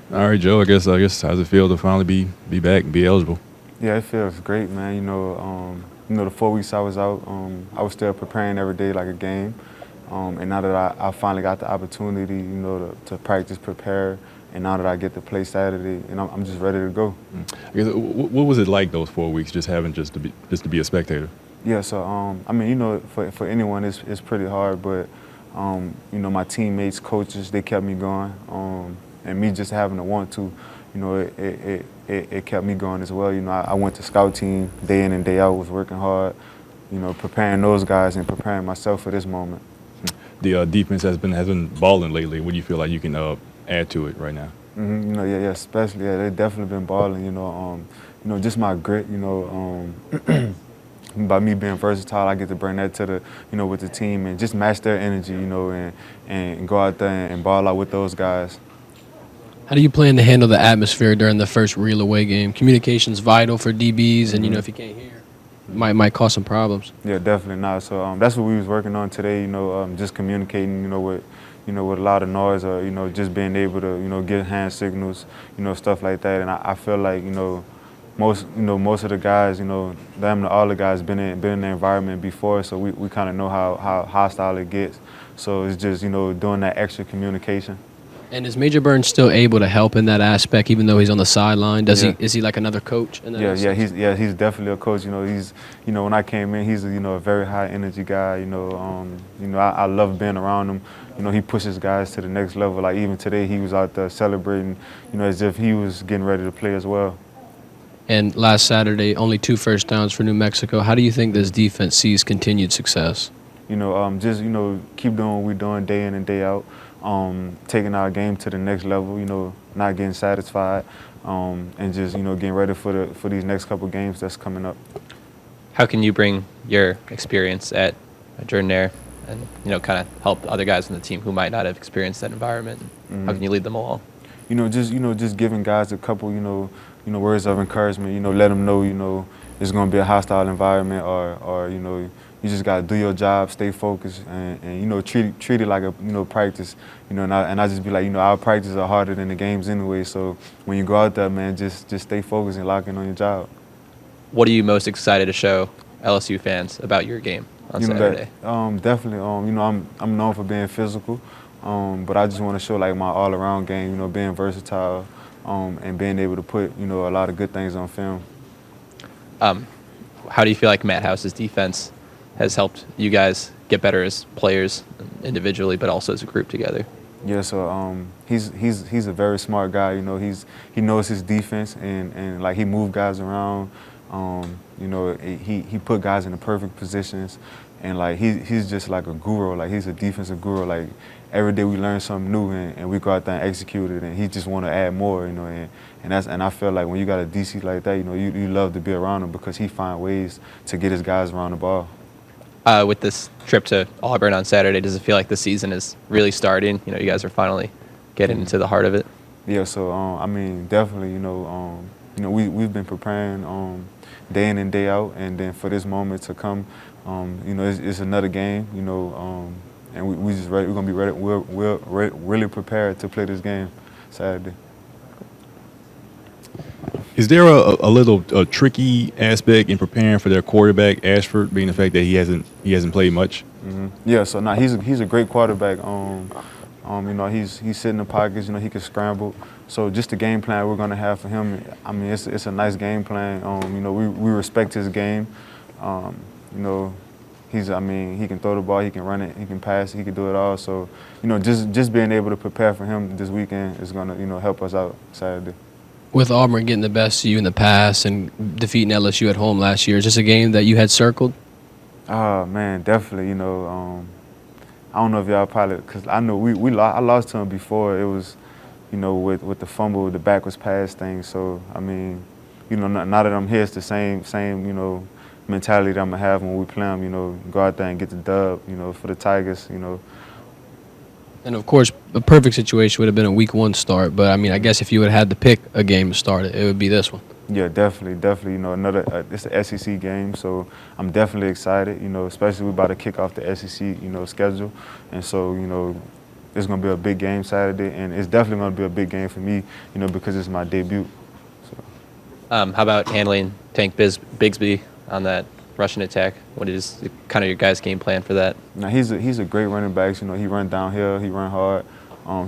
All right, Joe. I guess how's it feel to finally be back and be eligible? Yeah, it feels great, man. The 4 weeks I was out, I was still preparing every day like a game. And now that I finally got the opportunity, to practice, prepare, and now that I get to play Saturday, and I'm just ready to go. I guess, what was it like those 4 weeks just having just to be a spectator? Yeah, so I mean, for anyone, it's pretty hard, but my teammates, coaches, they kept me going, and me just having to want to, it kept me going as well. I went to scout team day in and day out, was working hard, preparing those guys and preparing myself for this moment. The defense has been balling lately. What do you feel like you can add to it right now? Yeah, especially, yeah, they definitely been balling. Just my grit. By me being versatile, I get to bring that to with the team and just match their energy, and go out there and ball out with those guys. How do you plan to handle the atmosphere during the first real away game? Communication's vital for DBs, and if you can't hear, might cause some problems. Yeah, definitely not. So that's what we was working on today. Just communicating, with a lot of noise, or just being able to, get hand signals, stuff like that. And I feel like, most of the guys, all the guys been in the environment before, so we kind of know how hostile it gets. So it's just, doing that extra communication. And is Major Burns still able to help in that aspect, even though he's on the sideline? Does Yeah. he? Is he like another coach? In that Yeah, sense? he's definitely a coach. When I came in, he's a very high energy guy. I love being around him. He pushes guys to the next level. Like even today, he was out there celebrating, as if he was getting ready to play as well. And last Saturday, only 2 first downs for New Mexico. How do you think this defense sees continued success? Just keep doing what we're doing day in and day out, taking our game to the next level. Not getting satisfied, and just getting ready for these next couple games that's coming up. How can you bring your experience at Jordan and kind of help other guys on the team who might not have experienced that environment? How can you lead them along? Just giving guys a couple words of encouragement. Let them know it's going to be a hostile environment, or you just got to do your job, stay focused, and treat it like a practice. And I just be like, our practices are harder than the games anyway. So when you go out there, man, just stay focused and lock in on your job. What are you most excited to show LSU fans about your game on Saturday? Definitely. I'm known for being physical, but I just want to show like my all-around game. Being versatile, and being able to put a lot of good things on film. How do you feel like Matt House's defense has helped you guys get better as players individually, but also as a group together? Yeah, so he's a very smart guy. He knows his defense, and like he moved guys around. He put guys in the perfect positions, and like he's just like a guru. Like he's a defensive guru. Like every day we learn something new, and we go out there and execute it. And he just want to add more. And I feel like when you got a DC like that, you love to be around him because he find ways to get his guys around the ball. With this trip to Auburn on Saturday, does it feel like the season is really starting? You guys are finally getting into the heart of it. Yeah, so I mean, definitely, we've been preparing day in and day out, and then for this moment to come, it's another game, and we just ready. We're gonna be ready. We're really prepared to play this game Saturday. Is there a little tricky aspect in preparing for their quarterback Ashford, being the fact that he hasn't played much? Yeah, so now he's a great quarterback. He's sitting in the pockets. He can scramble. So just the game plan we're gonna have for him. I mean, it's a nice game plan. We respect his game. He can throw the ball, he can run it, he can pass, he can do it all. So just being able to prepare for him this weekend is gonna help us out Saturday. With Auburn getting the best of you in the past and defeating LSU at home last year, is this a game that you had circled? Man, definitely. I don't know if y'all probably, because I know I lost to him before. It was, with the fumble, the backwards pass thing. So I mean, now that I'm here, it's the same, mentality that I'm gonna have when we play them. Go out there and get the dub. For the Tigers. And of course, a perfect situation would have been a week 1 start. But I mean, I guess if you would have had to pick a game to start it would be this one. Yeah, definitely. Another it's the SEC game, so I'm definitely excited. Especially we're about to kick off the SEC schedule, and so it's gonna be a big game Saturday, and it's definitely gonna be a big game for me, you know, because it's my debut. So. How about handling Tank Bigsby on that rushing attack? What is kind of your guys' game plan for that? Now he's a great running back. You know, he run downhill, he run hard,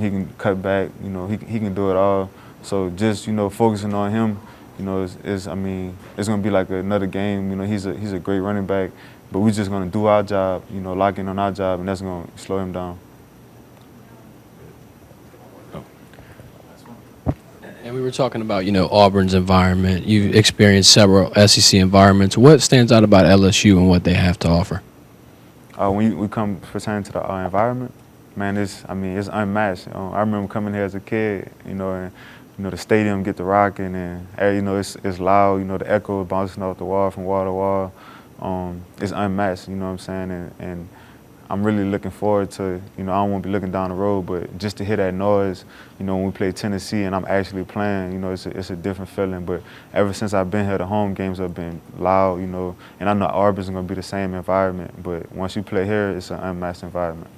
he can cut back. You know, he can do it all. So just, you know, focusing on him, you know, I mean, it's gonna be like another game. You know, he's a great running back, but we're just gonna do our job. You know, lock in on our job, and that's gonna slow him down. And we were talking about, you know, Auburn's environment. You've experienced several SEC environments. What stands out about LSU and what they have to offer? When we come pertaining to the environment, man, it's unmatched. I remember coming here as a kid, you know, and you know the stadium get to rocking, and you know it's loud. You know, the echo bouncing off the wall from wall to wall. It's unmatched. You know what I'm saying? And I'm really looking forward to, you know, I don't want to be looking down the road, but just to hear that noise, you know, when we play Tennessee and I'm actually playing, you know, it's a different feeling. But ever since I've been here, the home games have been loud, you know, and I know Auburn's going to be the same environment. But once you play here, it's an unmatched environment.